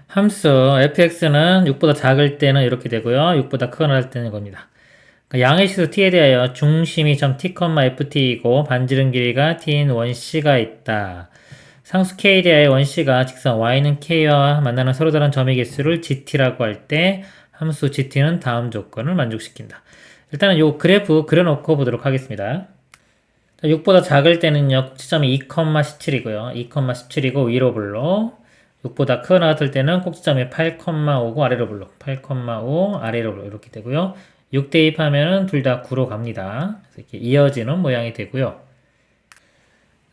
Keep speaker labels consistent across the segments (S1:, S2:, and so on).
S1: 함수 fx는 6보다 작을 때는 이렇게 되고요. 6보다 크거나 할 때는 겁니다. 그러니까 양의 실수 t에 대하여 중심이 점 t, ft이고 반지름 길이가 t인 원C가 있다. 상수 k에 대하여 원C가 직선 y는 k와 만나는 서로 다른 점의 개수를 gt라고 할 때 함수 gt는 다음 조건을 만족시킨다. 일단은 요 그래프 그려놓고 보도록 하겠습니다. 6보다 작을 때는요, 꼭지점이 2,17이고요. 2,17이고 위로 불러. 6보다 크거나 같을 때는 꼭지점이 8,5고 아래로 불러. 8,5 아래로 불러. 이렇게 되고요. 6 대입하면은 둘 다 9로 갑니다. 그래서 이렇게 이어지는 모양이 되고요.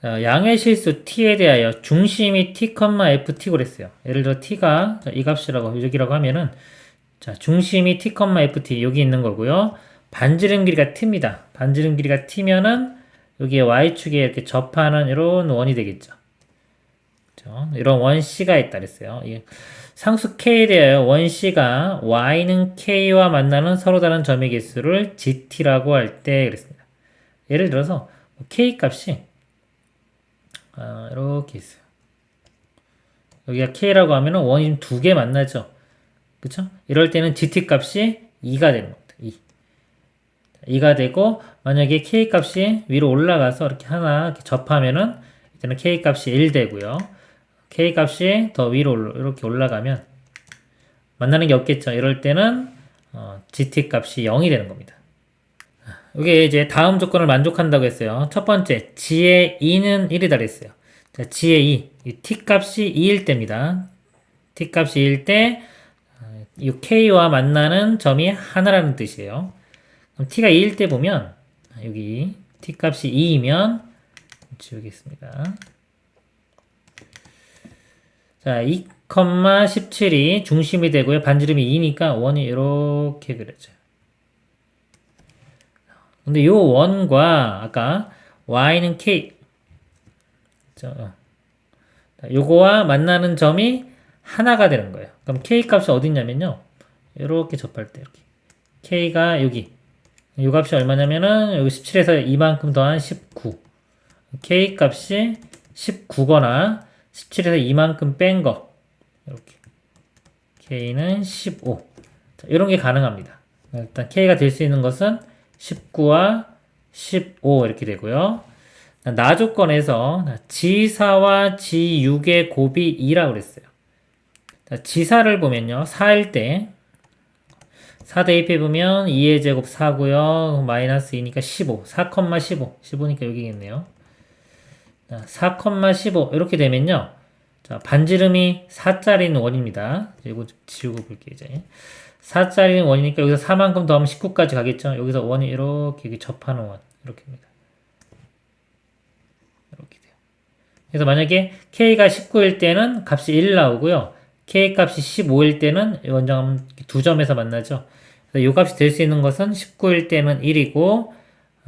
S1: 양의 실수 t에 대하여 중심이 t, ft고 그랬어요. 예를 들어 t가 이 값이라고 여기라고 하면은 자, 중심이 t, ft 여기 있는 거고요. 반지름 길이가 t입니다. 반지름 길이가 t면은 여기에 y축에 이렇게 접하는 이런 원이 되겠죠. 그렇죠? 이런 원C가 있다 그랬어요. 상수 K에 대하여 원C가 y는 K와 만나는 서로 다른 점의 개수를 GT라고 할 때 그랬습니다. 예를 들어서 K 값이 이렇게 있어요. 여기가 K라고 하면은 원이 두 개 만나죠. 그쵸? 이럴 때는 GT 값이 2가 되는 겁니다. 2가 되고 만약에 K 값이 위로 올라가서 이렇게 하나 이렇게 접하면은 이때는 K 값이 1 되고요. K 값이 더 위로 이렇게 올라가면 만나는 게 없겠죠. 이럴 때는 GT 값이 0이 되는 겁니다. 이게 이제 다음 조건을 만족한다고 했어요. 첫 번째, G의 2는 1이다 그랬어요. 자, G의 2, T 값이 2일 때입니다. T 값이 2일 때, 이 K와 만나는 점이 하나라는 뜻이에요. 그럼 T가 2일 때 보면, 여기 T 값이 2이면, 지우겠습니다. 자, 2,17이 중심이 되고요. 반지름이 2니까 원이 이렇게 그려져요. 근데 요 원과 아까 y는 k 요거와 만나는 점이 하나가 되는 거예요. 그럼 k 값이 어디 있냐면요. 이렇게 접할 때 이렇게 k가 여기 요 값이 얼마냐면은 여기 17에서 이만큼 더한 19 k 값이 19거나 17에서 이만큼 뺀 거 이렇게 k는 15 자, 이런 게 가능합니다. 일단 k가 될 수 있는 것은 19와 15 이렇게 되고요. 나 조건에서 G4와 G6의 곱이 2라고 그랬어요. G4를 보면요. 4일 때 4 대입해보면 2의 제곱 4고요. 마이너스 2니까 15. 4,15. 15니까 여기겠네요. 4,15 이렇게 되면요. 자, 반지름이 4짜리는 원입니다. 이거 지우고 볼게요. 이제. 4짜리는 원이니까 여기서 4만큼 더하면 19까지 가겠죠. 여기서 원이 이렇게 접하는 원. 이렇게입니다. 이렇게 돼요. 그래서 만약에 K가 19일 때는 값이 1 나오고요. K 값이 15일 때는 원점 두 점에서 만나죠. 그래서 이 값이 될 수 있는 것은 19일 때는 1이고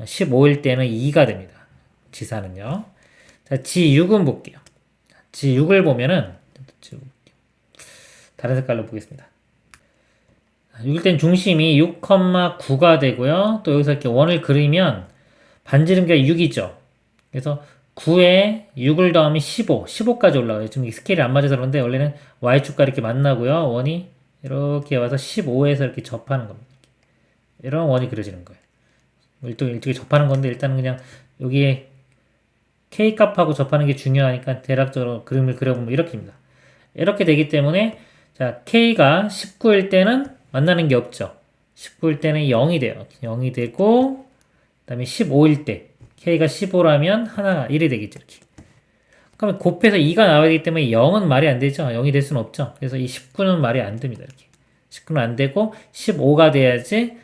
S1: 15일 때는 2가 됩니다. 지사는요. 자, G6은 볼게요. G6을 보면은 다른 색깔로 보겠습니다. 6일 땐 중심이 6,9가 되고요. 또 여기서 이렇게 원을 그리면 반지름기가 6이죠. 그래서 9에 6을 더하면 15, 15까지 올라가요. 지금 스케일이 안 맞아서 그런데 원래는 Y축과 이렇게 만나고요. 원이 이렇게 와서 15에서 이렇게 접하는 겁니다. 이런 원이 그려지는 거예요. 일종의 접하는 건데 일단은 그냥 여기에 K 값하고 접하는 게 중요하니까 대략적으로 그림을 그려보면 이렇게입니다. 이렇게 되기 때문에 자 K가 19일 때는 만나는 게 없죠. 19일 때는 0이 돼요. 0이 되고 그 다음에 15일 때 K가 15라면 하나가 1이 되겠죠. 이렇게. 그러면 곱해서 2가 나와야 되기 때문에 0은 말이 안 되죠. 0이 될 수는 없죠. 그래서 이 19는 말이 안 됩니다. 이렇게. 19는 안 되고 15가 돼야지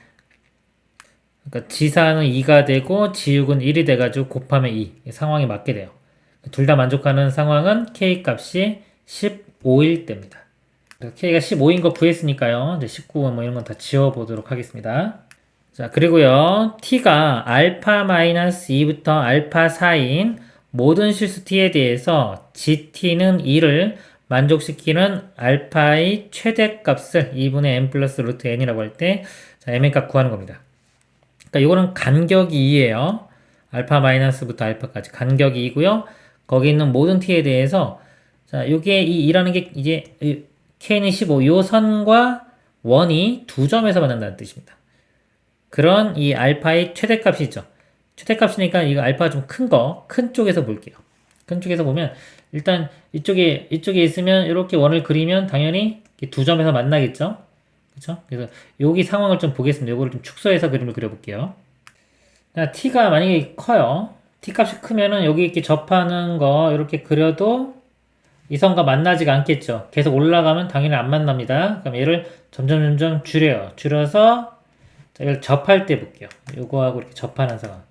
S1: 그러니까 G4는 2가 되고 G6은 1이 돼가지고 곱하면 2 상황이 맞게 돼요. 둘 다 만족하는 상황은 K 값이 15일 때입니다. K가 15인 거 구했으니까요. 이제 19 뭐 이런 건 다 지워보도록 하겠습니다. 자, 그리고요. T가 알파 마이너스 2부터 알파 4인 모든 실수 T에 대해서 GT는 2를 만족시키는 알파의 최대값을 2분의 n 플러스 루트 n이라고 할 때 m의 값 구하는 겁니다. 그러니까 이거는 간격이 2예요. 알파 마이너스부터 알파까지 간격이 2고요. 거기 있는 모든 T에 대해서 자, 요게 이 2라는 게 이제 K는 15. 요 선과 원이 두 점에서 만난다는 뜻입니다. 그런 이 알파의 최대값이죠. 최대값이니까 이거 알파가 좀 큰 쪽에서 볼게요. 큰 쪽에서 보면 일단 이쪽에 있으면 이렇게 원을 그리면 당연히 두 점에서 만나겠죠. 그렇죠? 그래서 여기 상황을 좀 보겠습니다. 요거를 좀 축소해서 그림을 그려볼게요. t가 만약에 커요. t 값이 크면은 여기 이렇게 접하는 거 이렇게 그려도 이 선과 만나지가 않겠죠. 계속 올라가면 당연히 안 만납니다. 그럼 얘를 점점 줄여요. 줄여서 이걸 접할 때 볼게요. 요거하고 이렇게 접하는 상황.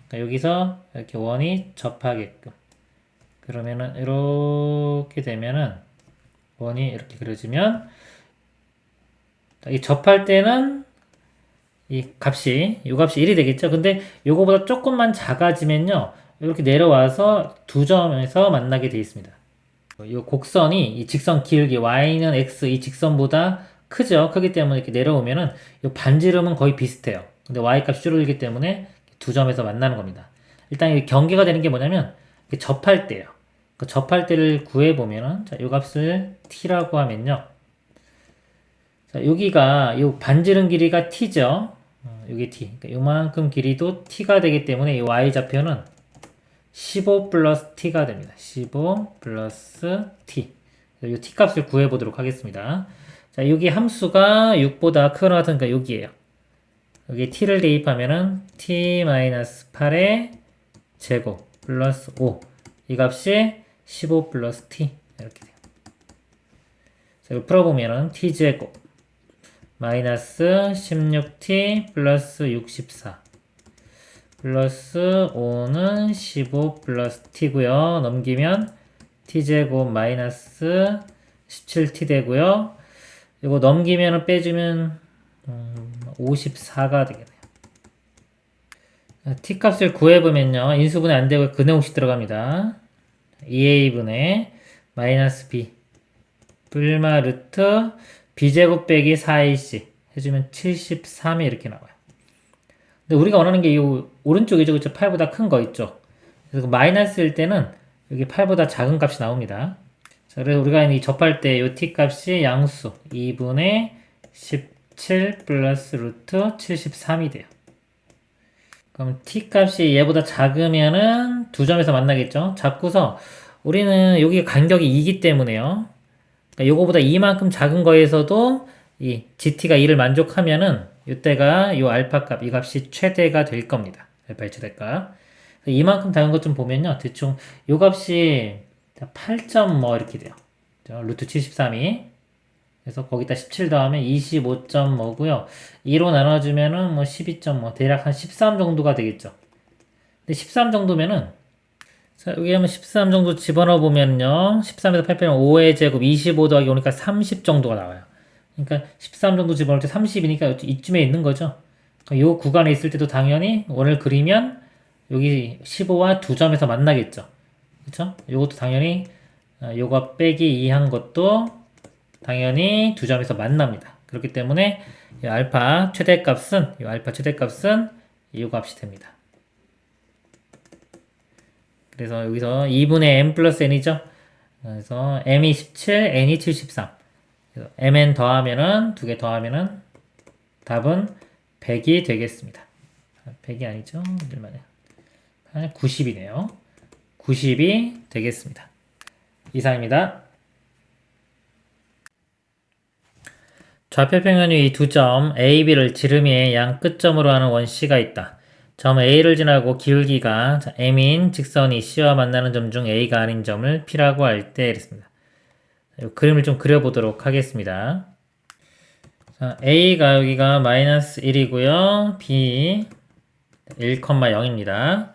S1: 그러니까 여기서 이렇게 원이 접하게끔. 그러면은 이렇게 되면은 원이 이렇게 그려지면 이 접할 때는 이 값이 요 값이 1이 되겠죠. 근데 요거보다 조금만 작아지면요. 이렇게 내려와서 두 점에서 만나게 되어 있습니다. 이 곡선이 이 직선 기울기 y는 x 이 직선보다 크죠. 크기 때문에 이렇게 내려오면은 이 반지름은 거의 비슷해요. 근데 y 값이 줄어들기 때문에 두 점에서 만나는 겁니다. 일단 이 경계가 되는 게 뭐냐면 접할 때예요. 그 접할 때를 구해 보면은 자, 이 값을 t라고 하면요. 자, 여기가 이 반지름 길이가 t죠. 여기 t. 그러니까 요만큼 길이도 t가 되기 때문에 이 y 좌표는 15 플러스 t가 됩니다. 15 플러스 t. 이 t 값을 구해보도록 하겠습니다. 자, 여기 함수가 6보다 크거나 같으니까 여기에요. 여기 t를 대입하면은 t-8의 제곱 플러스 5. 이 값이 15 플러스 t. 이렇게 돼요. 자, 이거 풀어보면은 t제곱 마이너스 16t 플러스 64. 플러스 5는 15 플러스 t고요. 넘기면 t제곱 마이너스 17t 되고요. 이거 넘기면 빼주면 54가 되겠네요. t 값을 구해보면요. 인수분해 안 되고 근해공식 들어갑니다. 2a분의 마이너스 b 불마 루트 b제곱 빼기 4ac 해주면 73이 이렇게 나와요. 근데 우리가 원하는 게 이 오른쪽이죠. 그쵸? 8보다 큰 거 있죠. 그래서 마이너스일 때는 여기 8보다 작은 값이 나옵니다. 자, 그래서 우리가 이 접할 때 이 t 값이 양수 2분의 17 플러스 루트 73이 돼요. 그럼 t 값이 얘보다 작으면은 두 점에서 만나겠죠. 작고서 우리는 여기 간격이 2기 때문에요. 그러니까 요거보다 이만큼 작은 거에서도 이 gt가 2를 만족하면은 이때가 이 알파 값, 이 값이 최대가 될 겁니다. 알파의 최대값. 이만큼 작은 것 좀 보면요. 대충 이 값이 8점 뭐 이렇게 돼요. 루트 73이. 그래서 거기다 17 더하면 25점 뭐고요. 2로 나눠주면은 뭐 12점 뭐 대략 한 13 정도가 되겠죠. 근데 13 정도면은 자, 여기 한번 13 정도 집어넣어 보면요. 13에서 8 빼면 5의 제곱 25 더하기 오니까 30 정도가 나와요. 그러니까 13 정도 집어넣을 때 30이니까 이쯤에 있는 거죠. 이 구간에 있을 때도 당연히 원을 그리면 여기 15와 두 점에서 만나겠죠. 그쵸? 요것도 당연히 요거 빼기 2 한 것도 당연히 두 점에서 만납니다. 그렇기 때문에 이 알파 최대값은 이 값이 됩니다. 그래서 여기서 2분의 m 플러스 n이죠. 그래서 m이 17, n이 73. mn 더하면은 두 개 더하면은 답은 100이 되겠습니다. 100이 아니죠. 90이네요. 90이 되겠습니다. 이상입니다. 좌표평면의 이 두 점 A, B를 지름이의 양 끝점으로 하는 원 C가 있다. 점 A를 지나고 기울기가 M인 직선이 C와 만나는 점 중 A가 아닌 점을 P라고 할 때 이랬습니다. 그림을 좀 그려보도록 하겠습니다. 자, A가 여기가 마이너스 1이고요. B 1,0입니다.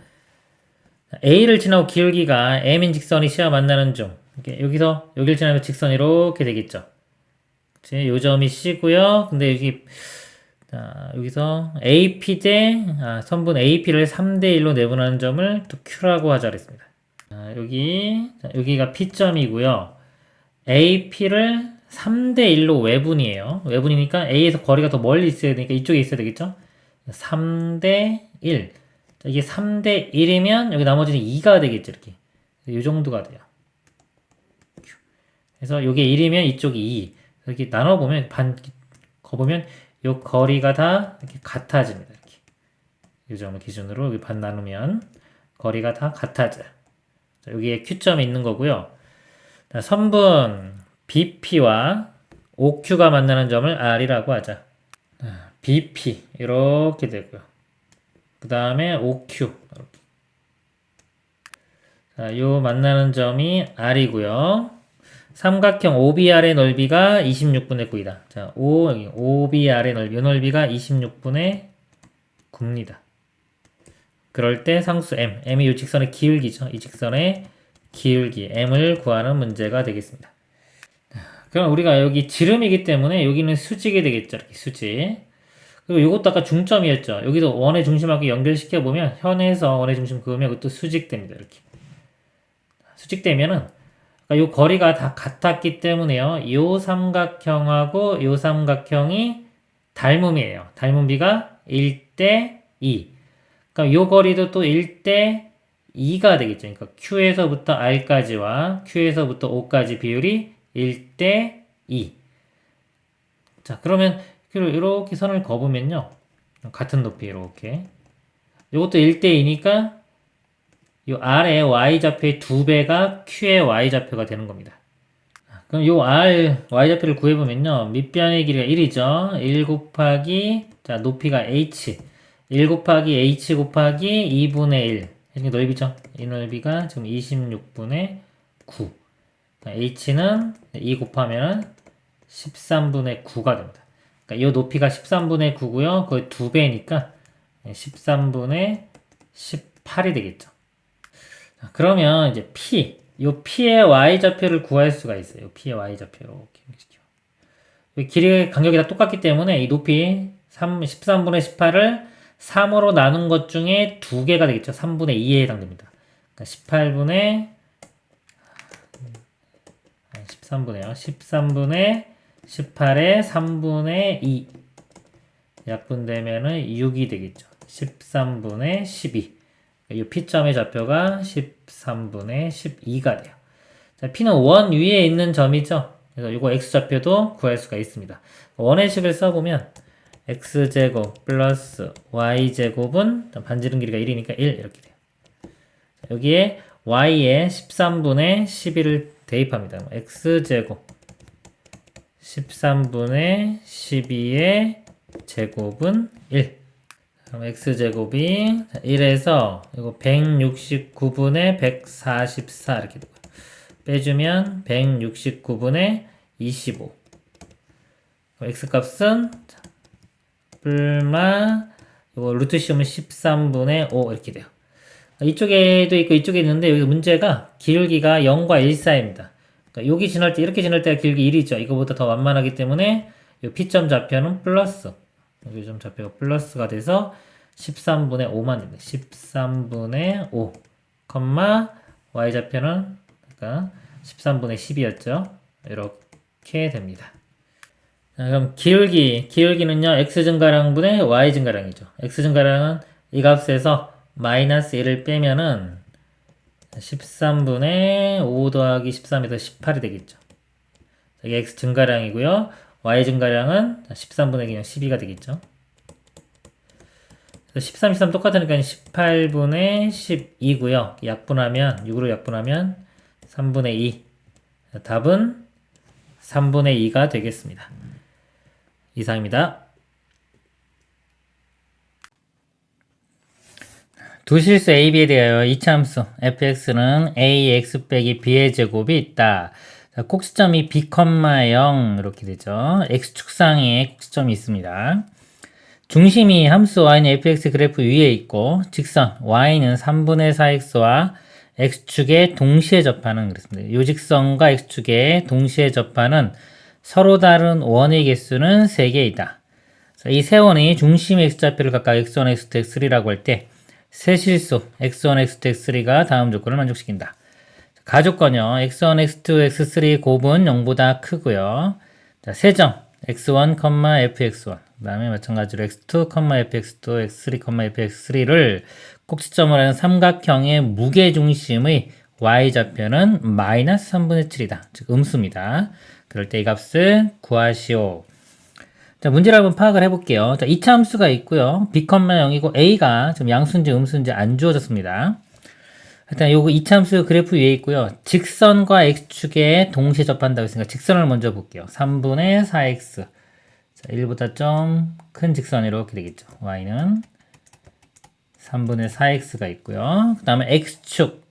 S1: A를 지나고 기울기가 M인 직선이 C와 만나는 중 여기서 여기를 지나면 직선이 이렇게 되겠죠. 요 점이 C고요. 근데 여기 여기서 AP 대 선분 AP를 3대 1로 내분하는 점을 또 Q라고 하자 그랬습니다. 여기가 P점이고요. AP를 3대 1로 외분이에요. 외분이니까 A에서 거리가 더 멀리 있어야 되니까 이쪽에 있어야 되겠죠? 3대 1. 이게 3대 1이면 여기 나머지는 2가 되겠죠. 이렇게. 이 정도가 돼요. 그래서 요게 1이면 이쪽이 2. 이렇게 나눠보면, 거보면 요 거리가 다 이렇게 같아집니다. 이렇게. 이 점을 기준으로 여기 반 나누면 거리가 다 같아져요. 자, 여기에 Q점이 있는 거고요. 자, 선분 BP와 OQ가 만나는 점을 R이라고 하자. BP 이렇게 되고요. 그 다음에 OQ 이렇게. 자, 요 만나는 점이 R이고요. 삼각형 OBR의 넓이가 26분의 9이다. 자, 여기 OBR의 넓이, 요 넓이가 26분의 9입니다. 그럴 때 상수 M이 이 직선의 기울기죠. 이 직선의 기울기 M을 구하는 문제가 되겠습니다. 그럼 우리가 여기 지름이기 때문에 여기는 수직이 되겠죠. 이렇게 수직. 그리고 이것도 아까 중점이었죠. 여기도 원의 중심하고 연결시켜 보면 현에서 원의 중심 그으면 이것도 수직됩니다. 이렇게 수직되면은 이 거리가 다 같았기 때문에요. 이 삼각형하고 이 삼각형이 닮음이에요. 닮음비가 1대 2. 그러니까 이 거리도 또 1대 2가 되겠죠. 그러니까 Q에서부터 R까지와 Q에서부터 O까지 비율이 1대 2. 자, 그러면 이렇게 선을 그어보면요. 같은 높이 이렇게. 이것도 1대 2니까 이 R의 Y좌표의 2배가 Q의 Y좌표가 되는 겁니다. 그럼 이 R, Y좌표를 구해보면요. 밑변의 길이가 1이죠. 1 곱하기, 자, 높이가 H. 1 곱하기 H 곱하기 2분의 1. 이게 넓이죠. 이 넓이가 지금 26분의 9. H는 2 곱하면 13분의 9가 됩니다. 그러니까 이 높이가 13분의 9고요. 거의 2배니까 13분의 18이 되겠죠. 그러면 이제 이 P의 Y좌표를 구할 수가 있어요. 이 P의 Y좌표로. 이렇게 길이의 간격이 다 똑같기 때문에 이 높이 13분의 18을 3으로 나눈 것 중에 2개가 되겠죠. 3분의 2에 해당됩니다. 그러니까 13분의 18에 3분의 2 약분되면은 6이 되겠죠. 13분의 12. 이 P점의 좌표가 13분의 12가 돼요. 자, P는 원 위에 있는 점이죠. 그래서 이거 X좌표도 구할 수가 있습니다. 원의 식을 써보면 X제곱 플러스 Y제곱은 반지름 길이가 1이니까 1 이렇게 돼요. 자, 여기에 Y에 13분의 12를 대입합니다. X제곱 13분의 12의 제곱은 1. 그럼 x제곱이 1에서 이거 169분의 144 이렇게 되고요. 빼주면 169분의 25. x값은 뿔마 이거 루트 씌우면 13분의 5 이렇게 돼요. 이쪽에도 있고 이쪽에 있는데 여기 문제가 기울기가 0과 1 사이입니다. 그러니까 여기 지날 때 이렇게 지날 때가 기울기 1이죠. 이거보다 더 완만하기 때문에 이 P점 좌표는 플러스. 여기 점 좌표가 플러스가 돼서 13분의 5만 됩니다. 13분의 5, Y좌표는 그러니까 13분의 10이었죠. 이렇게 됩니다. 자, 그럼 기울기는요, X 증가량분의 Y 증가량이죠. X 증가량은 이 값에서 마이너스 1을 빼면은 13분의 5 더하기 13에서 18이 되겠죠. 이게 X 증가량이고요. Y 증가량은 13분의 그냥 12가 되겠죠. 13, 13 똑같으니까 18분의 12고요. 6으로 약분하면 3분의 2. 답은 3분의 2가 되겠습니다. 이상입니다. 두 실수 A, B에 대하여 이차함수 fx는 ax 빼기 b의 제곱이 있다. 자, 꼭지점이 b, 0 이렇게 되죠. x축상에 꼭지점이 있습니다. 중심이 함수 y는 fx 그래프 위에 있고 직선 y는 3분의 4x와 x축에 동시에 접하는 그랬습니다. 이 직선과 x축에 동시에 접하는 서로 다른 원의 개수는 3개이다. 이 세 원이 중심의 x좌표를 각각 x1, x2, x3라고 할 때 세 실수 x1, x2, x3가 다음 조건을 만족시킨다. 가조건요. x1, x2, x3 곱은 0보다 크고요. 자, 세점 x1, fx1 그 다음에 마찬가지로 x2, fx2, x3, fx3를 꼭지점을 하는 삼각형의 무게중심의 y좌표는 마이너스 3분의 7이다. 즉 음수입니다. 그럴 때 이 값을 구하시오. 자, 문제를 한번 파악을 해볼게요. 자, 2차 함수가 있고요. b, 0이고 a가 지금 양수인지 음수인지 안 주어졌습니다. 일단 요거 2차 함수 그래프 위에 있고요. 직선과 x축에 동시에 접한다고 했으니까 직선을 먼저 볼게요. 3분의 4x. 자, 1보다 좀 큰 직선 이렇게 되겠죠. y는 3분의 4x가 있고요. 그 다음에 x축.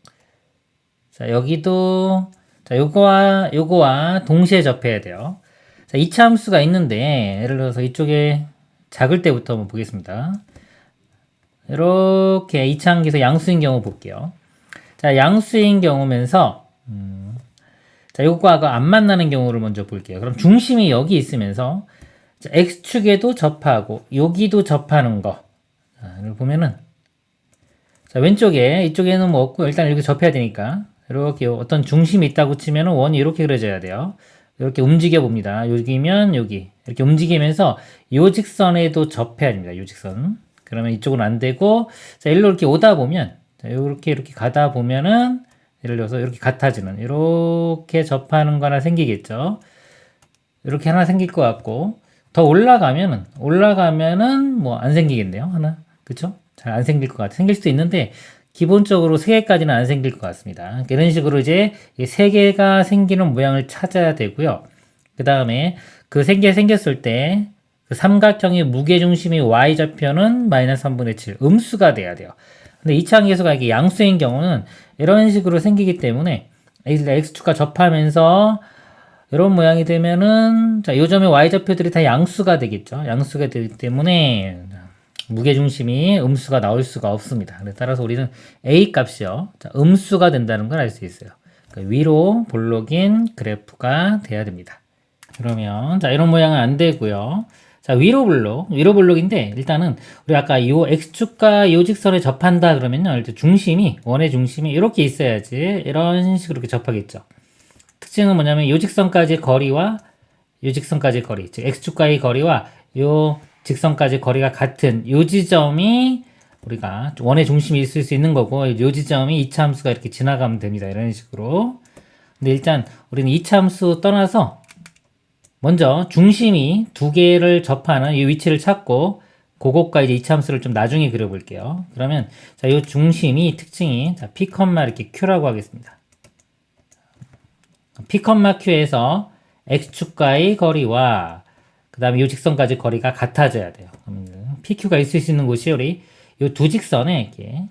S1: 자, 여기도 자, 요거와 동시에 접해야 돼요. 자, 2차 함수가 있는데 예를 들어서 이쪽에 작을 때부터 한번 보겠습니다. 이렇게 2차 함수에서 양수인 경우 볼게요. 자, 양수인 경우면서 자, 요거가 안 만나는 경우를 먼저 볼게요. 그럼 중심이 여기 있으면서 자, x축에도 접하고 여기도 접하는 거. 자, 이걸 보면은 자, 왼쪽에 이쪽에는 뭐 없고 일단 이렇게 접해야 되니까 이렇게 어떤 중심이 있다고 치면은 원이 이렇게 그려져야 돼요. 이렇게 움직여 봅니다. 여기면 여기 이렇게 움직이면서 요 직선에도 접해야 됩니다. 요 직선. 그러면 이쪽은 안 되고 자, 일로 이렇게 오다 보면 자, 이렇게 가다 보면은 예를 들어서 이렇게 같아지는 이렇게 접하는 거 하나 생기겠죠. 이렇게 하나 생길 것 같고 더 올라가면은 뭐 안 생기겠네요. 하나. 그쵸? 잘 안 생길 것 같아. 생길 수도 있는데 기본적으로 3개까지는 안 생길 것 같습니다. 이런 식으로 이제 3개가 생기는 모양을 찾아야 되고요. 그 다음에 그 생겼을 때 그 삼각형의 무게중심이 y좌표는 마이너스 3분의 7 음수가 돼야 돼요. 근데 이차항계수가 이게 양수인 경우는 이런 식으로 생기기 때문에 x축과 접하면서 이런 모양이 되면은 자, 요점의 y좌표들이 다 양수가 되겠죠. 양수가 되기 때문에 무게중심이 음수가 나올 수가 없습니다. 따라서 우리는 a 값이요. 자, 음수가 된다는 걸 알 수 있어요. 그러니까 위로 볼록인 그래프가 돼야 됩니다. 그러면 자, 이런 모양은 안 되고요. 자, 위로 볼록인데 일단은 우리 아까 요 x축과 요 직선에 접한다 그러면요. 일단 원의 중심이 이렇게 있어야지 이런 식으로 이렇게 접하겠죠. 특징은 뭐냐면 요 직선까지 거리와 요 직선까지 거리, 즉 x축과의 거리와 요 직선까지 거리가 같은 요 지점이 우리가 원의 중심이 있을 수 있는 거고 요 지점이 2차 함수가 이렇게 지나가면 됩니다. 이런 식으로. 근데 일단 우리는 2차 함수 떠나서 먼저 중심이 두 개를 접하는 이 위치를 찾고 그것과 이제 2차 함수를 좀 나중에 그려볼게요. 그러면 자, 요 중심이 특징이 자, P, 이렇게 Q라고 하겠습니다. P, Q에서 x축과의 거리와 그 다음에 이 직선까지 거리가 같아져야 돼요. PQ가 있을 수 있는 곳이 우리 이 두 직선에 이렇게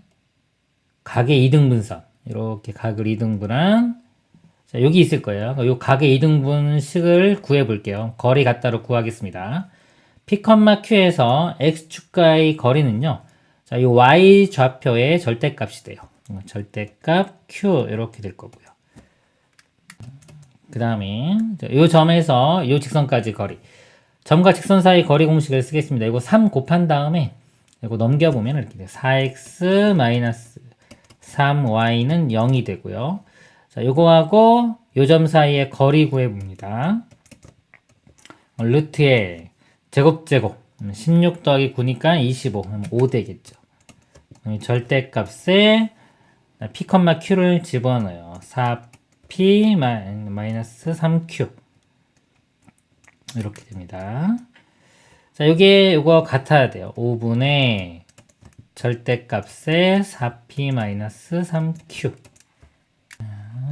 S1: 각의 2등분선 이렇게 각을 2등분한 자, 여기 있을 거예요. 이 각의 2등분식을 구해 볼게요. 거리 같다로 구하겠습니다. P, Q에서 x축과의 거리는요. 자, 이 y 좌표의 절대값이 돼요. 절대값 Q 이렇게 될 거고요. 그 다음에 이 점에서 이 직선까지 거리 점과 직선 사이 거리 공식을 쓰겠습니다. 이거 3 곱한 다음에 이거 넘겨보면 이렇게 돼요. 4x 마이너스 3y는 0이 되고요. 자, 요거하고 요 점 사이의 거리 구해봅니다. 루트에 제곱 16 더하기 9니까 25 그럼 5 되겠죠. 절대값에 P, Q를 집어넣어요. 4P 마이너스 3Q 이렇게 됩니다. 자, 요거 같아야 돼요. 5분의 절대값에 4P 마이너스 3Q.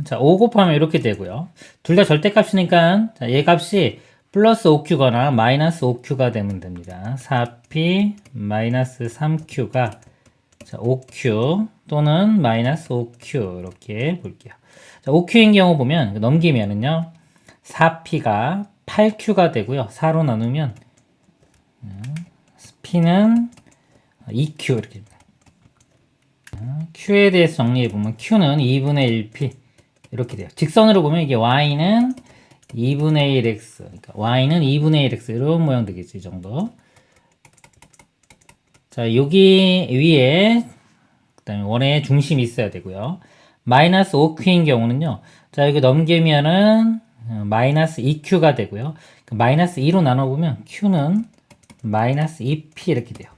S1: 자, 5 곱하면 이렇게 되고요. 둘 다 절대값이니까 자, 얘 값이 플러스 5Q거나 마이너스 5Q가 되면 됩니다. 4P 마이너스 3Q가 자, 5Q 또는 마이너스 5Q 이렇게 볼게요. 자, 5Q인 경우 보면 넘기면은요. 4P가 8Q가 되고요. 4로 나누면 P는 2Q 이렇게 됩니다. Q에 대해서 정리해보면 Q는 2분의 1P 이렇게 돼요. 직선으로 보면 이게 Y는 2분의 1X 그러니까 Y는 2분의 1X 이런 모양 되겠죠. 이 정도. 자, 여기 위에 그 다음에 원의 중심이 있어야 되고요. 마이너스 5Q인 경우는요. 자, 여기 넘기면은 마이너스 2Q가 되고요. 마이너스 2로 나눠보면 Q는 마이너스 2P 이렇게 돼요.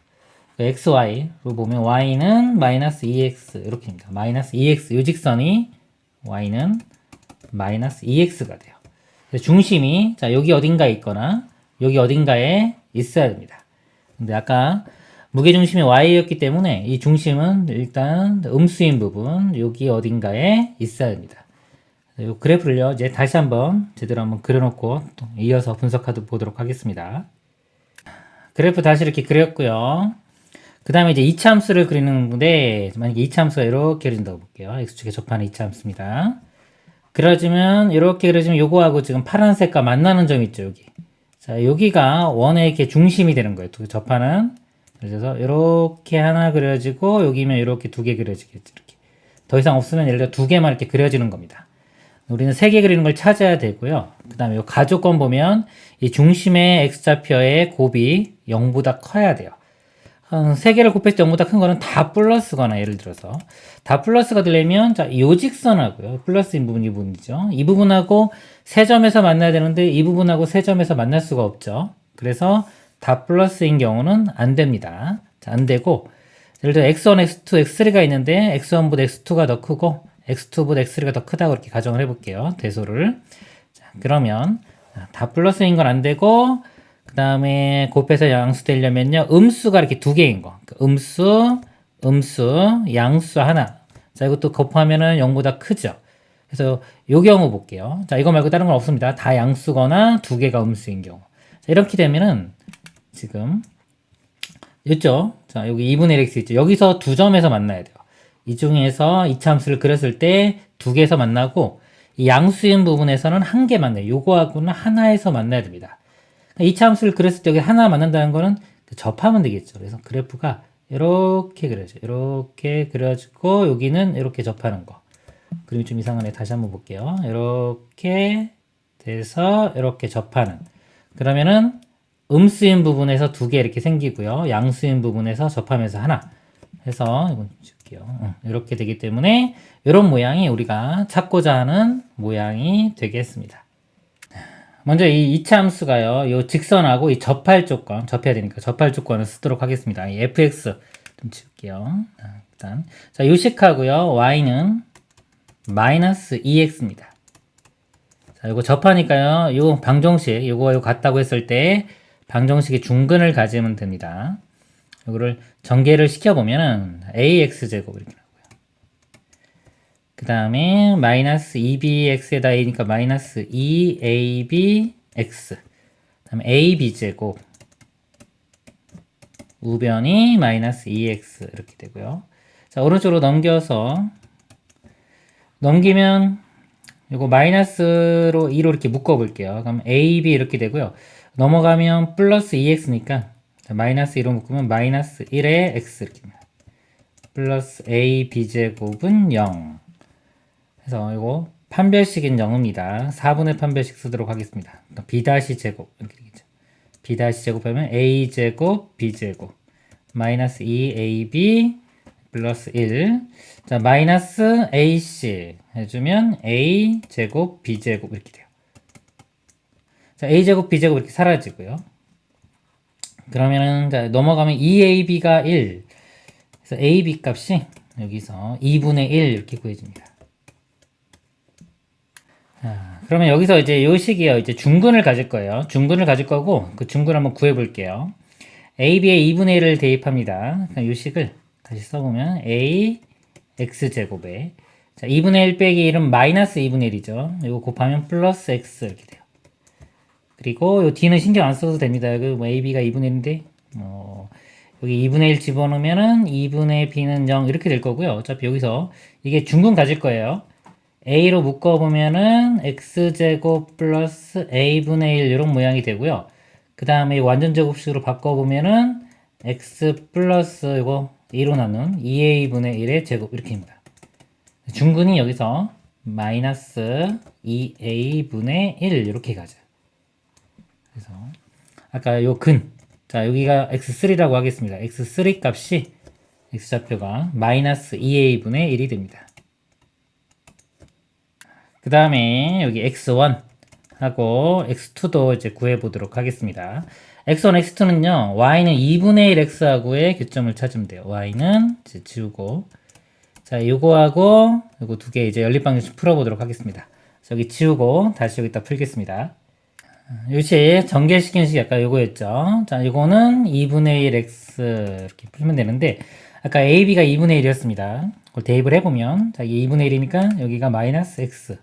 S1: XY로 보면 Y는 마이너스 2X 이렇게 됩니다. 마이너스 2X 요 직선이 y는 마이너스 2x가 돼요. 중심이 자 여기 어딘가에 있거나 여기 어딘가에 있어야 됩니다. 근데 아까 무게중심이 y였기 때문에 이 중심은 일단 음수인 부분 여기 어딘가에 있어야 됩니다. 이 그래프를요 이제 다시 한번 제대로 한번 그려놓고 또 이어서 분석하도록 보도록 하겠습니다. 그래프 다시 이렇게 그렸고요. 그 다음에 이제 이차함수를 그리는 건데 만약에 이차함수가 이렇게 그려진다고 볼게요. x축에 접하는 이차함수입니다. 그려지면 이렇게 그려지면 요거하고 지금 파란색과 만나는 점 있죠 여기. 자 여기가 원의 이렇게 중심이 되는 거예요. 두 접하는. 그래서 이렇게 하나 그려지고 여기면 이렇게 두 개 그려지겠죠. 이렇게 더 이상 없으면 예를 들어 두 개만 이렇게 그려지는 겁니다. 우리는 세 개 그리는 걸 찾아야 되고요. 그 다음에 이 가조건 보면 이 중심의 x좌표의 곱이 0보다 커야 돼요. 세 개를 곱했을 때 0보다 큰 거는 다 플러스거나 예를 들어서 다 플러스가 되려면 자, 요 직선하고요. 플러스인 부분 이 부분이죠. 이 부분하고 세 점에서 만나야 되는데 이 부분하고 세 점에서 만날 수가 없죠. 그래서 다 플러스인 경우는 안 됩니다. 자, 안 되고 예를 들어 x1, x2, x3가 있는데 x1보다 x2가 더 크고 x2보다 x3가 더 크다고 이렇게 가정을 해볼게요. 대소를. 자, 그러면 다 플러스인 건 안 되고 그 다음에 곱해서 양수 되려면요. 음수가 이렇게 두 개인 거. 음수, 양수 하나. 자, 이것도 곱하면은 0보다 크죠. 그래서 요 경우 볼게요. 자, 이거 말고 다른 건 없습니다. 다 양수거나 두 개가 음수인 경우. 자, 이렇게 되면은 지금 있죠. 자, 여기 2분의 1 x 있죠. 여기서 두 점에서 만나야 돼요. 이 중에서 이차함수를 그렸을 때 두 개에서 만나고 이 양수인 부분에서는 한 개 만나요. 요거하고는 하나에서 만나야 됩니다. 이차함수를 그렸을 때 여기 하나 만난다는 거는 접하면 되겠죠. 그래서 그래프가 이렇게 그려져요. 이렇게 그려지고 여기는 이렇게 접하는 거. 그림이 좀 이상하네. 다시 한번 볼게요. 이렇게 돼서 이렇게 접하는. 그러면은 음수인 부분에서 두 개 이렇게 생기고요. 양수인 부분에서 접하면서 하나 해서 이건 줄게요. 이렇게 되기 때문에 이런 모양이 우리가 찾고자 하는 모양이 되겠습니다. 먼저 이 이차함수가요. 이 직선하고 이 접할 조건, 접해야 되니까 접할 조건을 쓰도록 하겠습니다. 이 fx 좀 지울게요. 일단 자 요식하고요. y는 마이너스 2x입니다. 자, 이거 접하니까요. 요 방정식, 요거 같다고 했을 때 방정식의 중근을 가지면 됩니다. 이거를 전개를 시켜보면은 ax제곱 이렇게 나오고요. 그 다음에 마이너스 2bx에다 a니까 마이너스 2abx 그 다음에 ab제곱 우변이 마이너스 2x 이렇게 되고요. 자 오른쪽으로 넘기면 이거 마이너스로 2로 이렇게 묶어 볼게요. 그럼 ab 이렇게 되고요. 넘어가면 플러스 2x니까 마이너스 2로 묶으면 마이너스 1의 x 이렇게 됩니다. 플러스 ab제곱은 0. 그래서 이거 판별식인 0입니다. 4분의 판별식 쓰도록 하겠습니다. b-제곱 이렇게 되겠죠. b-제곱 하면 a제곱 b제곱 마이너스 2ab 플러스 1. 자 마이너스 ac 해주면 a제곱 b제곱 이렇게 돼요. 자 a제곱 b제곱 이렇게 사라지고요. 그러면은 자 넘어가면 2ab가 1. 그래서 ab 값이 여기서 2분의 1 이렇게 구해집니다. 자, 그러면 여기서 이제 요 식이요. 이제 중근을 가질 거예요. 중근을 가질 거고 그 중근 한번 구해 볼게요. ab에 2분의 1을 대입합니다. 요 식을 다시 써보면 a x제곱에 자 2분의 1 빼기 1은 마이너스 2분의 1이죠. 이거 곱하면 플러스 x 이렇게 돼요. 그리고 요 d는 신경 안 써도 됩니다. 그 ab가 2분의 1인데 여기 2분의 1 집어넣으면은 2분의 b는 0 이렇게 될 거고요. 어차피 여기서 이게 중근 가질 거예요. a로 묶어보면은 x제곱 플러스 a분의 1 이런 모양이 되고요. 그 다음에 완전 제곱식으로 바꿔보면은 x 플러스 이거 2로 나눈 2a분의 1의 제곱 이렇게입니다. 중근이 여기서 마이너스 2a분의 1 이렇게 가죠. 그래서 아까 요 근, 자 여기가 x3라고 하겠습니다. x3 값이 x좌표가 마이너스 2a분의 1이 됩니다. 그 다음에 여기 x1 하고 x2도 이제 구해보도록 하겠습니다. x1, x2는요, y는 2분의 1 x하고의 교점을 찾으면 돼요. y는 이제 지우고, 자, 요거 두 개 이제 연립방정식 풀어보도록 하겠습니다. 여기 지우고 다시 여기다 풀겠습니다. 요시 전개시킨 식이 아까 요거였죠. 자, 요거는 2분의 1 x 이렇게 풀면 되는데 아까 ab가 2분의 1이었습니다. 그걸 대입을 해보면 자, 이게 2분의 1이니까 여기가 마이너스 x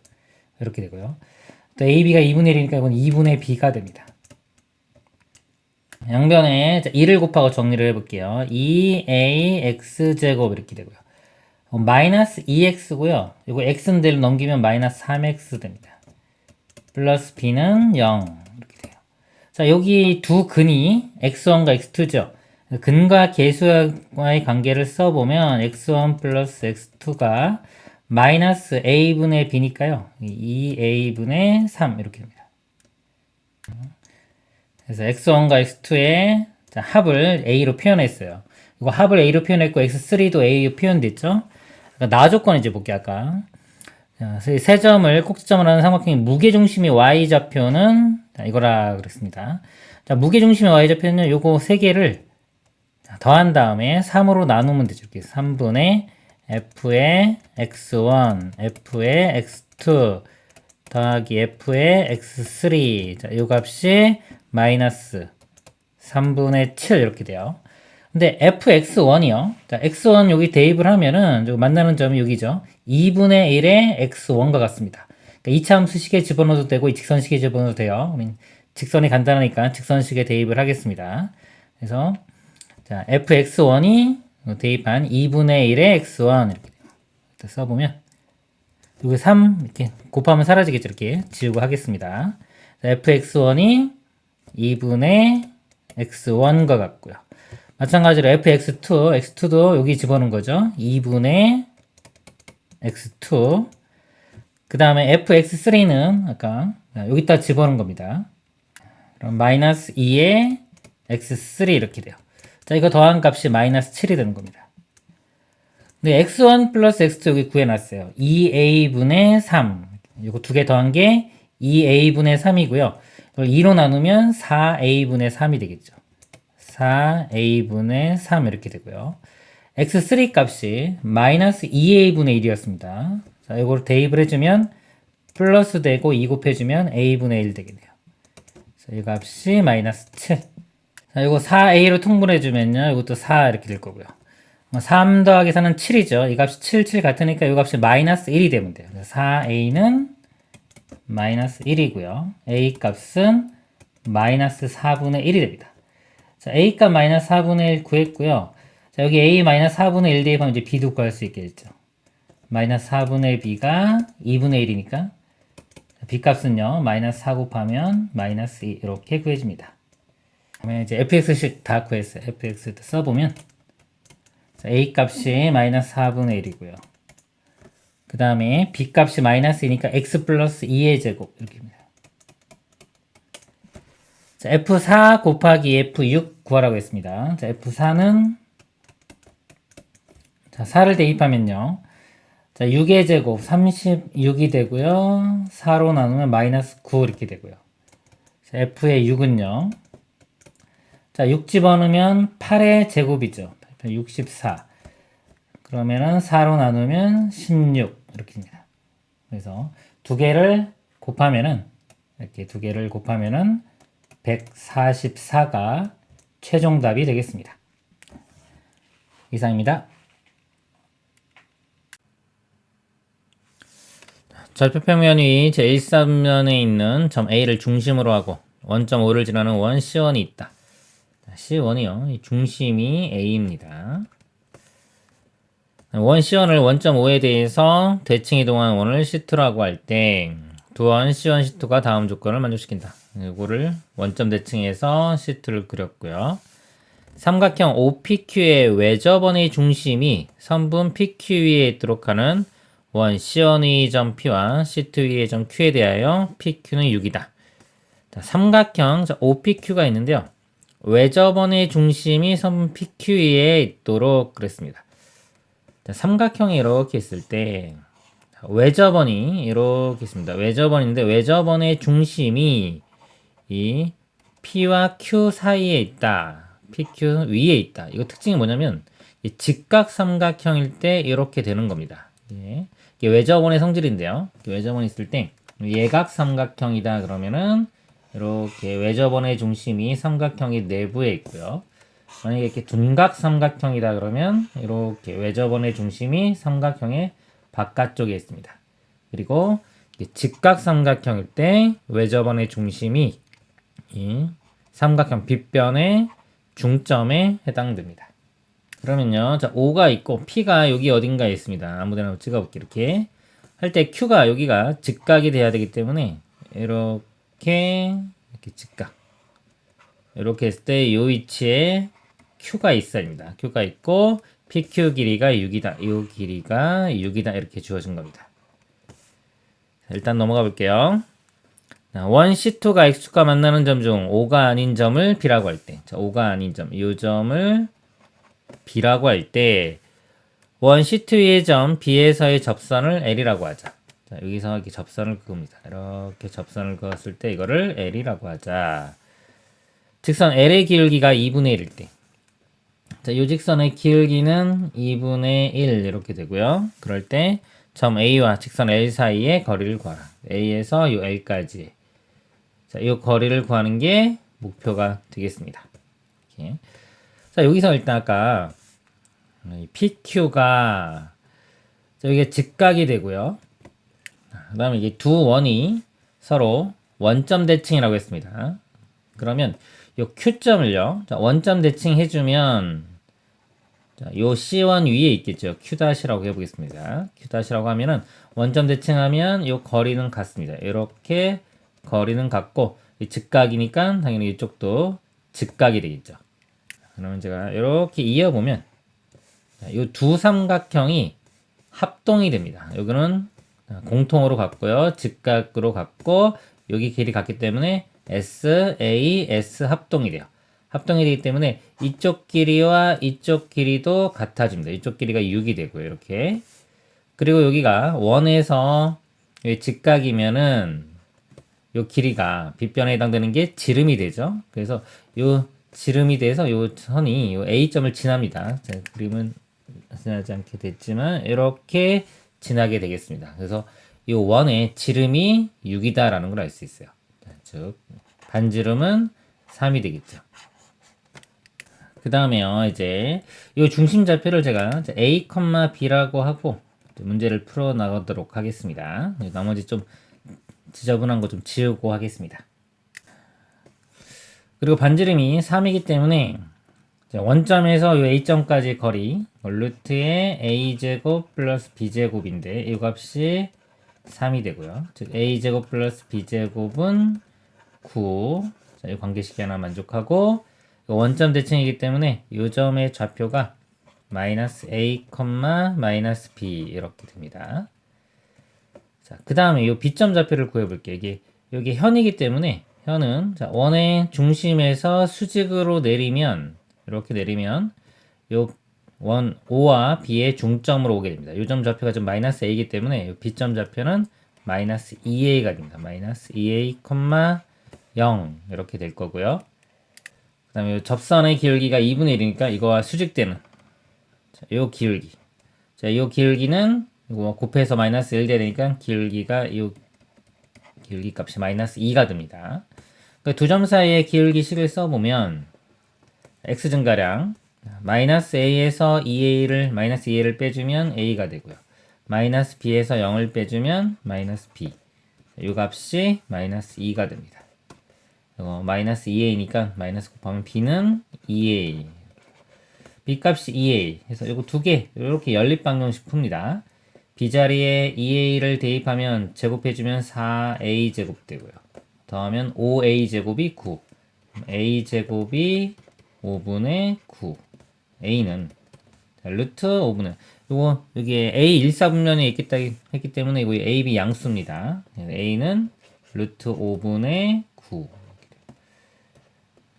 S1: 이렇게 되고요. 또 ab가 2분의 1이니까 이건 2분의 b가 됩니다. 양변에 2를 곱하고 정리를 해볼게요. 2ax제곱 이렇게 되고요. 마이너스 2x고요. 이거 x는 넘기면 마이너스 3x 됩니다. 플러스 b는 0 이렇게 돼요. 자, 여기 두 근이 x1과 x2죠. 근과 계수와의 관계를 써보면 x1 플러스 x2가 마이너스 a분의 b니까요. 2a분의 3 이렇게 됩니다. 그래서 x1과 x2의 합을 a로 표현했어요. 이거 합을 a로 표현했고 x3도 a로 표현됐죠. 그러니까 나 조건 이제 볼게요. 아까 세 점을 꼭지점을 하는 삼각형의 무게중심의 y좌표는 이거라 그랬습니다. 자, 무게중심의 y좌표는 요거 세 개를 더한 다음에 3으로 나누면 되죠. 이렇게 3분의 f의 x1, f의 x2 더하기 f의 x3. 자, 요 값이 마이너스 3분의 7 이렇게 돼요. 근데 fx1이요. 자, x1 여기 대입을 하면은 만나는 점이 여기죠. 2분의 1의 x1과 같습니다. 그러니까 이차함수식에 집어넣어도 되고 이 직선식에 집어넣어도 돼요. 직선이 간단하니까 직선식에 대입을 하겠습니다. 그래서 자, fx1이 대입한 2분의 1의 x1 이렇게 써보면 여기 3 이렇게 곱하면 사라지겠죠. 이렇게 지우고 하겠습니다. 자, fx1이 2분의 x1과 같고요. 마찬가지로 fx2, x2도 여기 집어넣은 거죠. 2분의 x2. 그 다음에 fx3는 아까 여기다 집어넣은 겁니다. 그럼 마이너스 2의 x3 이렇게 돼요. 자, 이거 더한 값이 마이너스 7이 되는 겁니다. 근데 x1 플러스 x2 여기 구해놨어요. 2a분의 3. 이거 두 개 더한 게 2a분의 3이고요. 이걸 2로 나누면 4a분의 3이 되겠죠. 4a분의 3 이렇게 되고요. x3 값이 마이너스 2a분의 1이었습니다. 자, 이걸 대입을 해주면 플러스 되고 2 곱해주면 a분의 1 되겠네요. 자, 이 값이 마이너스 7. 자, 이거 4a로 통분해주면요. 이것도 4 이렇게 될 거고요. 3 더하기 4는 7이죠. 이 값이 7, 7 같으니까 이 값이 마이너스 1이 되면 돼요. 4a는 마이너스 1이고요. a 값은 마이너스 4분의 1이 됩니다. 자, a 값 마이너스 4분의 1 구했고요. 자, 여기 a 마이너스 4분의 1 대입하면 이제 b도 구할 수 있겠죠. 마이너스 4분의 b가 2분의 1이니까 b 값은요. 마이너스 4 곱하면 마이너스 2 이렇게 구해집니다. 그러면 이제 fx식 다 구했어요. fx 써보면 자, a 값이 마이너스 4분의 1이고요. 그 다음에 b 값이 마이너스 2니까 x 플러스 2의 제곱 이렇게입니다. 자, f4 곱하기 f6 구하라고 했습니다. 자, f4는 자, 4를 대입하면요. 자, 6의 제곱 36이 되고요. 4로 나누면 마이너스 9 이렇게 되고요. 자, f의 6은요. 자, 6 집어넣으면 8의 제곱이죠. 64. 그러면은 4로 나누면 16 이렇게 됩니다. 그래서 두 개를 곱하면은 이렇게 두 개를 곱하면은 144가 최종답이 되겠습니다. 이상입니다. 절표평면이 제1삼면에 있는 점 A를 중심으로 하고 원점 O를 지나는 원 C1이 있다. C1이요. 중심이 A입니다. 원 C1을 원점 O에 대해서 대칭 이동한 원을 C2라고 할 때 두 원 C1, C2가 다음 조건을 만족시킨다. 이거를 원점 대칭해서 C2를 그렸고요. 삼각형 OPQ의 외접원의 중심이 선분 PQ 위에 있도록 하는 원 C1의 점 P와 C2 위의 점 Q에 대하여 PQ는 6이다. 자, 삼각형 OPQ가 있는데요. 외접원의 중심이 선분 PQ 위에 있도록 그랬습니다. 자, 삼각형이 이렇게 있을 때 외접원이 이렇게 있습니다. 외접원인데 외접원의 중심이 이 P와 Q 사이에 있다. PQ 위에 있다. 이거 특징이 뭐냐면 이 직각삼각형일 때 이렇게 되는 겁니다. 예. 이게 외접원의 성질인데요. 외접원이 있을 때 예각삼각형이다 그러면은 이렇게 외접원의 중심이 삼각형의 내부에 있고요. 만약에 이렇게 둔각삼각형이다 그러면 이렇게 외접원의 중심이 삼각형의 바깥쪽에 있습니다. 그리고 직각삼각형일 때 외접원의 중심이 이 삼각형 빗변의 중점에 해당됩니다. 그러면요, 자, O가 있고 P가 여기 어딘가에 있습니다. 아무데나 찍어볼게요. 이렇게 할 때 Q가 여기가 직각이 돼야 되기 때문에 이렇게 직각 이렇게 했을 때 이 위치에 Q가 있어야 됩니다. Q가 있고 PQ 길이가 6이다. 이 길이가 6이다. 이렇게 주어진 겁니다. 자, 일단 넘어가 볼게요. 원 C2가 X축과 만나는 점 중 O가 아닌 점을 B라고 할 때, 자, O가 아닌 점, 이 점을 B라고 할 때, 원 C2의 점 B에서의 접선을 L이라고 하자. 자, 여기서 이렇게 접선을 그읍니다. 이렇게 접선을 그었을 때 이거를 L이라고 하자. 직선 L의 기울기가 2분의 1일 때, 자, 이 직선의 기울기는 2분의 1 이렇게 되고요. 그럴 때 점 A와 직선 L 사이의 거리를 구하라. A에서 이 L까지. 자, 이 거리를 구하는 게 목표가 되겠습니다. 이렇게. 자, 여기서 일단 아까 PQ가 이게 직각이 되고요. 그 다음에 이게 두 원이 서로 원점 대칭이라고 했습니다. 그러면 이 Q점을요. 자, 원점 대칭 해주면 자, 요 C1 위에 있겠죠. Q' 해보겠습니다. Q' 하면은 원점 대칭하면 요 거리는 같습니다. 이렇게 거리는 같고 직각이니까 당연히 이쪽도 직각이 되겠죠. 그러면 제가 이렇게 이어보면 이 두 삼각형이 합동이 됩니다. 여기는 공통으로 같고요. 직각으로 같고 여기 길이 같기 때문에 S, A, S 합동이 돼요. 합동이 되기 때문에 이쪽 길이와 이쪽 길이도 같아집니다. 이쪽 길이가 6이 되고요. 이렇게. 그리고 여기가 원에서 직각이면은 요 길이가 빗변에 해당되는 게 지름이 되죠. 그래서 요 지름이 돼서 요 선이 요 A점을 지납니다. 자, 그림은 지나지 않게 됐지만 이렇게 지나게 되겠습니다. 그래서 요 원의 지름이 6이다라는 걸 알 수 있어요. 자, 즉 반지름은 3이 되겠죠. 그 다음에요, 이제 요 중심 좌표를 제가 A, B라고 하고 문제를 풀어 나가도록 하겠습니다. 나머지 좀 지저분한 거 좀 지우고 하겠습니다. 그리고 반지름이 3이기 때문에 원점에서 이 A점까지 거리 루트의 A제곱 플러스 B제곱인데 이 값이 3이 되고요. 즉 A제곱 플러스 B제곱은 9. 자, 이 관계식이 하나 만족하고 원점 대칭이기 때문에 이 점의 좌표가 마이너스 A, 마이너스 B 이렇게 됩니다. 자, 그 다음에 이 B점 좌표를 구해볼게요. 이게 여기 현이기 때문에 현은 자, 원의 중심에서 수직으로 내리면 이렇게 내리면 요 원 O와 B의 중점으로 오게 됩니다. 이 점 좌표가 좀 마이너스 A이기 때문에 이 B점 좌표는 마이너스 2A가 됩니다. 마이너스 2A, 0 이렇게 될 거고요. 그 다음에 접선의 기울기가 2분의 1이니까 이거와 수직되는 자, 요 기울기. 자, 요 기울기는 이거 곱해서 마이너스 1 되니까 기울기가 요 기울기 값이 마이너스 2가 됩니다. 그 두 점 사이의 기울기식을 써보면 x 증가량 마이너스 a에서 2a를 마이너스 2a를 빼주면 a가 되고요. 마이너스 b에서 0을 빼주면 마이너스 b. 이 값이 마이너스 2가 됩니다. 마이너스 2a니까 마이너스 곱하면 b는 2a. b 값이 2a. 해서 이거 두 개 이렇게 연립방정식 풉니다. b 자리에 2a를 대입하면 제곱해주면 4a 제곱 되고요. 더하면 5a 제곱이 9. a 제곱이 5분의 9. a는 루트 5분의 요거 여기에 a 1사분면에 했기 때문에 이거 a, b 양수입니다. a는 루트 5분의 9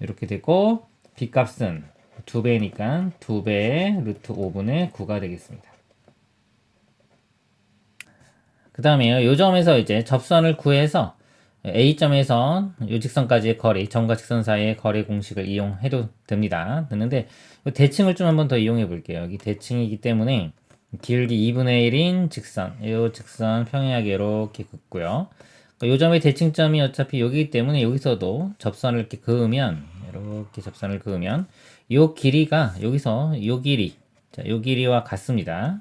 S1: 이렇게 되고 b 값은 2배니까 2배의 루트 5분의 9가 되겠습니다. 그 다음에요. 요 점에서 이제 접선을 구해서 A점에서 이 직선까지의 거리, 점과 직선 사이의 거리 공식을 이용해도 됩니다. 됐는데 대칭을 좀 한번 더 이용해 볼게요. 여기 대칭이기 때문에 길기 2분의 1인 직선, 이 직선 평행하게 이렇게 긋고요. 요 점의 대칭점이 어차피 여기기 때문에 여기서도 접선을 이렇게 그으면, 이렇게 접선을 그으면 요 길이가 여기서 요 길이, 자, 요 길이와 같습니다.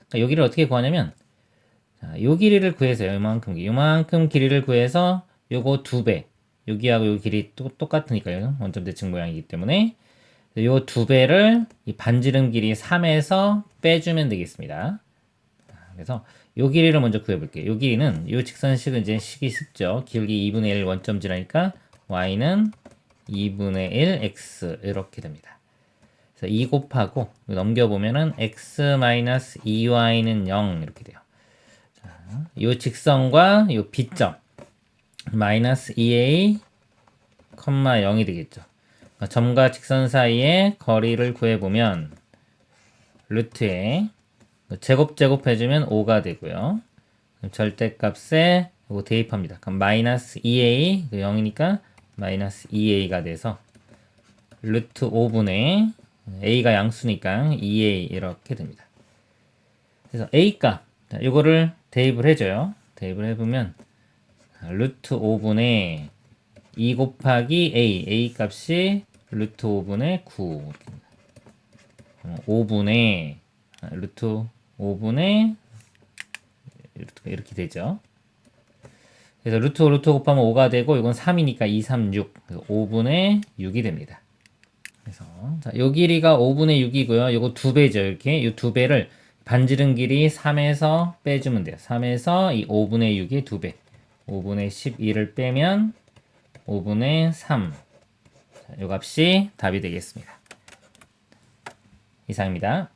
S1: 그러니까 요 길이를 어떻게 구하냐면, 자, 요 길이를 구해서요. 요만큼 길이를 구해서 요거 2배, 여기하고 요 길이 똑같으니까요. 원점 대칭 모양이기 때문에 요 2배를 이 반지름 길이 3에서 빼주면 되겠습니다. 그래서 요 길이를 먼저 구해볼게요. 요 길이는 요 직선식은 이제 식이 쉽죠. 길기 2분의 1 원점지라니까 y는 2분의 1 x 이렇게 됩니다. 그래서 2 곱하고 넘겨보면은 x-2y는 0 이렇게 돼요. 자, 요 직선과 요 b점 마이너스 2a, 0이 되겠죠. 그러니까 점과 직선 사이의 거리를 구해보면 루트에 제곱 해주면 5가 되고요. 절대값에 이거 대입합니다. 그럼 마이너스 2a, 0이니까 마이너스 2a가 돼서 루트 5분의 a가 양수니까 2a 이렇게 됩니다. 그래서 a 값, 이거를 대입을 해줘요. 대입을 해보면 루트 5분의 2 곱하기 a 값이 루트 5분의 9, 5분의 루트 5분의 이렇게 되죠. 그래서 루트 곱하면 5가 되고 이건 3이니까 2, 3, 6. 그래서 5분의 6이 됩니다. 그래서 자, 요 길이가 5분의 6이고요. 요거 2배죠. 이렇게 이 2배를 반지름 길이 3에서 빼주면 돼요. 3에서 이 5분의 6이 2배. 5분의 12를 빼면 5분의 3. 자, 요 값이 답이 되겠습니다. 이상입니다.